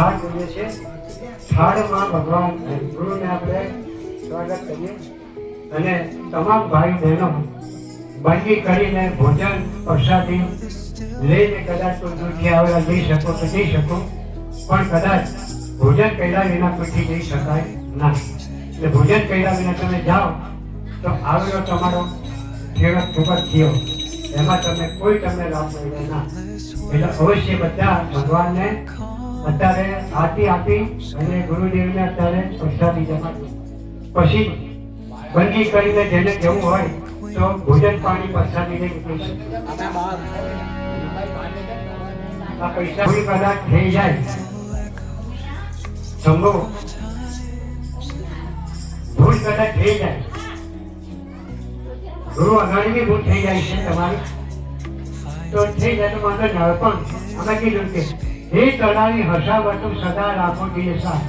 થાળ જોઈએ છે. થાળમાં ભગવાન ગુરુને આપણે સ્વાગત કરીએ અને તમામ ભાઈ બહેનો બંદી કરીને ભોજન પ્રસાદી લઈને કદાચ તો દૂરથી આવેલા જઈ શકો તો જઈ શકો, પણ કદાચ ભોજન કર્યા વિના કોઈથી જઈ શકાય ના. એટલે ભોજન કર્યા વિના તમે જાઓ તો આવેલો તમારો ખેડૂત ખૂબ જ થયો, એમાં તમને કોઈ તમને લાભ મળે ના. એટલે અવશ્ય બધા ભગવાનને અત્યારે આરતી આપી અને ગુરુદેવને અત્યારે પ્રસાદી જમાડી પછી બંદી કરીને જેને જવું હોય તો ભોજન પાણી પ્રસાદી લઈ નીકળી શકે. આ પૈસા કોઈ કદાચ થઈ જાય સમજો, ભૂલ કદાચ થઈ જાય, ગુરુ અગાડીની ભૂલ થઈ જાય છે તમારી તો થઈ જાય તો વાંધો ન આવે, પણ અમે કીધું કે હે તળાવી હસાવતું સદા રાખો દિલસા,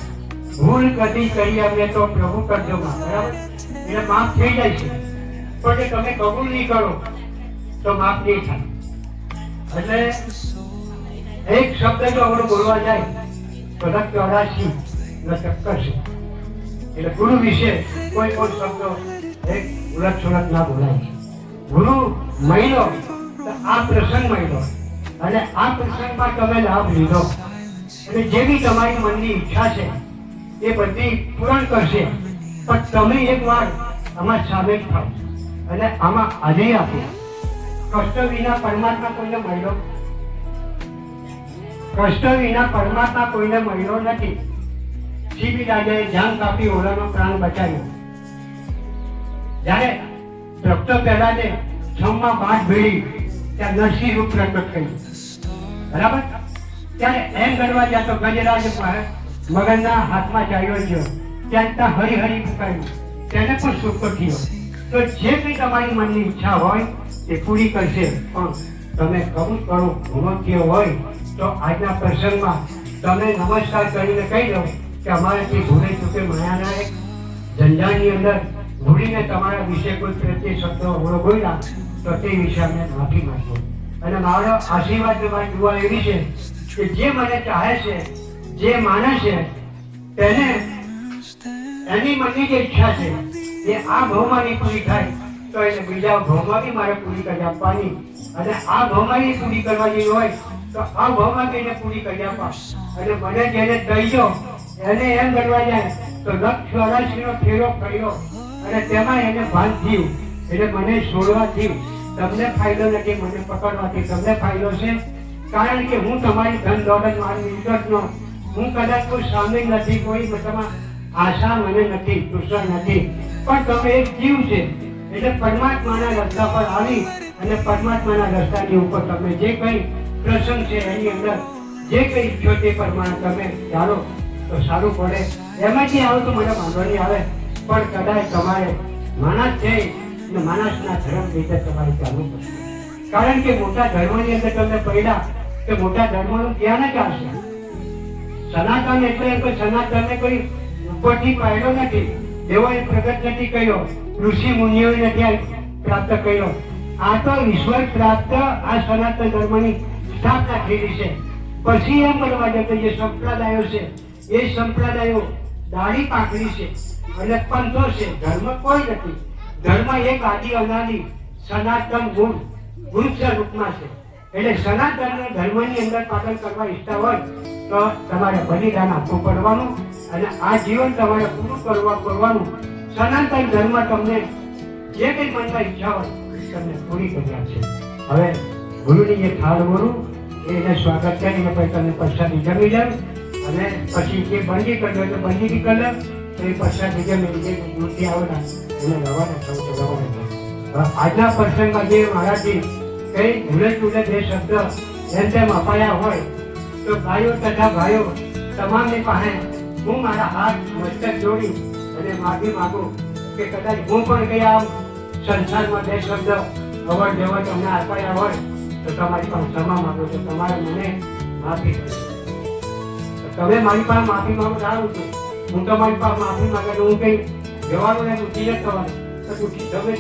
ભૂલ કદી કરી અમે તો પ્રભુ કરજો માં. બરાબર, એટલે માફ થઈ જાય છે, પણ જો તમે કબૂલ નહીં કરો તો માફ નહીં થાય. એટલે એક શબ્દ જો આપણો બોલવા જાય તો લખ 84 ન ચક્કરશે. એટલે ગુરુ વિશે કોઈ પણ શબ્દો એક ઉલટ સુલટ ના બોલાય. ગુરુ મહિનો તો આ પ્રસંગ મહિનો અને આ પ્રસંગમાં તમે લાભ લીધો અને જે બી તમારી મનની ઈચ્છા છે એ બધી પૂરણ કરશે, પણ તમે એકવાર આમાં સામેલ થાવ અને આમાં હાજરી આપો. કષ્ટ વિના પરમાત્મા કોઈને મળ્યો, કષ્ટ વિના પરમાત્મા કોઈને મળ્યો નથી. સીબી રાજાએ જાન કાપી ઓલાનો પ્રાણ બચાવ્યો. જ્યારે ડોક્ટર પહેલાને છમમાં બાટ ભેળી ત્યાં નરસિંહ રૂપ પ્રગટ કર્યું. બરાબર, ત્યારે એમ કરવા ગયા તો ગજરાજ મગનના હાથમાં ચાલ્યો ગયો, ત્યાં ત્યાં હરિહરિ પુકાર્યું, તેને પણ સુખ થયો. તો જે કંઈ તમારી મનની ઈચ્છા હોય તે પૂરી કરશે, પણ તમે કબૂલ કરો ભૂમક્ય હોય તો આજના પ્રસંગમાં તમે નમસ્કાર કરીને કહી દો કે અમારાથી ભૂલે ચૂકે માયાના એક ઝંઝાની અંદર ભૂલીને તમારા વિશે કોઈ પ્રત્યે શબ્દો અવળો બોલ્યા તો તે વિશે અમે માફી માંગો. અને મારો આશીર્વાદ મારી દુઆ એવી છે કે જે મને ચાહે છે, જે માને છે, તેને એની મનની જે ઈચ્છા છે એ આ ભાવમાં નહીં પૂરી થાય તો એને બીજા ભાવમાં બી મારે પૂરી કરી આપવાની, અને આ ભાવમાં એ પૂરી કરવાની હોય તો આ ભાવમાં બી એને પૂરી કરી આપવા. અને મને જેને દઈ દો એને એમ કરવા જાય તો લક્ષ 84 નો ફેરો કર્યો અને તેમાં એને ભાન થયું, એટલે મને છોડવાથી તમને ફાયદો નથી, મને પકડવાથી તમને ફાયદો છે. કારણ કે હું તમારી ધન દોલત મારી મિલકતનો હું કદાચ કોઈ સામેલ નથી, કોઈ તમારા આશા મને નથી, તૃષા નથી, પણ તમે એક જીવ છે એટલે પરમાત્માના રસ્તા પર આવી અને પરમાત્માના રસ્તાની ઉપર તમે જે કંઈ પ્રસંગ છે એની અંદર જે કંઈ ઈચ્છો તે પ્રમાણે તમે ચાલો તો સારું પડે. એમાંથી આવો તો મને વાંધો નહીં આવે, પણ કદાચ તમારે માણસ છે અને માણસના ધર્મ રીતે તમારે ચાલવું પડશે. કારણ કે મોટા ધર્મની અંદર તમને પડ્યા કે મોટા ધર્મનું જ્ઞાન જ આવશે. સનાતન એટલે કોઈ સનાતનને કોઈ ઉપરથી પાડ્યો નથી, દેવોએ પ્રગટ નથી કર્યો, ઋષિ મુનિઓએ નથી પ્રાપ્ત કર્યો. આ તો ઈશ્વર પ્રાપ્ત આ સનાતન ધર્મની સ્થાપના થયેલી છે. પછી એમ કરવા જતો જે સંપ્રદાયો છે એ સંપ્રદાયો દાઢી પાકડી છે અને પંથો છે, ધર્મ કોઈ નથી. ધર્મ એક આદિ અનાદિ સનાતન ગુણ વૃક્ષ રૂપમાં છે. એટલે સનાતન ધર્મની અંદર પાલન કરવા ઈચ્છતા હોય તો તમારે બલિદાન આપવું પડવાનું અને આ જીવન તમારે પૂરું કરવાનું. સનાતન ધર્મ તમને જે કંઈ મનમાં ઈચ્છા હોય તમને પૂરી કર્યા છે. હવે ગુરુની જે થાળ બોલું એને સ્વાગત કરીને પછી તમને પ્રસાદી જમી લે અને પછી જે બંદી કર્યો તો બંદી બી કરે તો એ પ્રસાદી જમી જે મૂર્તિ આવેલા એને રવાના થવું તો રવાના. આજના પ્રસંગમાં જે મારાથી કઈ ભૂલે ચૂલે જે શબ્દ જેમ તેમ અપાયા હોય તો ભાઈઓ તથા ભાઈઓ તમામની પાસે હું મારા હાથ મસ્તક જોડી અને માફી માંગુ કે કદાચ હું પણ કઈ આમ સંસારમાં બે શબ્દ અવર જવર તમને અપાયા હોય તો તમારી પાસે ક્ષમા માંગુ છું, તમારે મને માફી કરી. તમે મારી પાસે માફી માંગો સારું છું, હું તમારી પાસે માફી માંગે હું કઈ જવાનું ને ઉઠી જ થવાનું તો ઉઠી તમે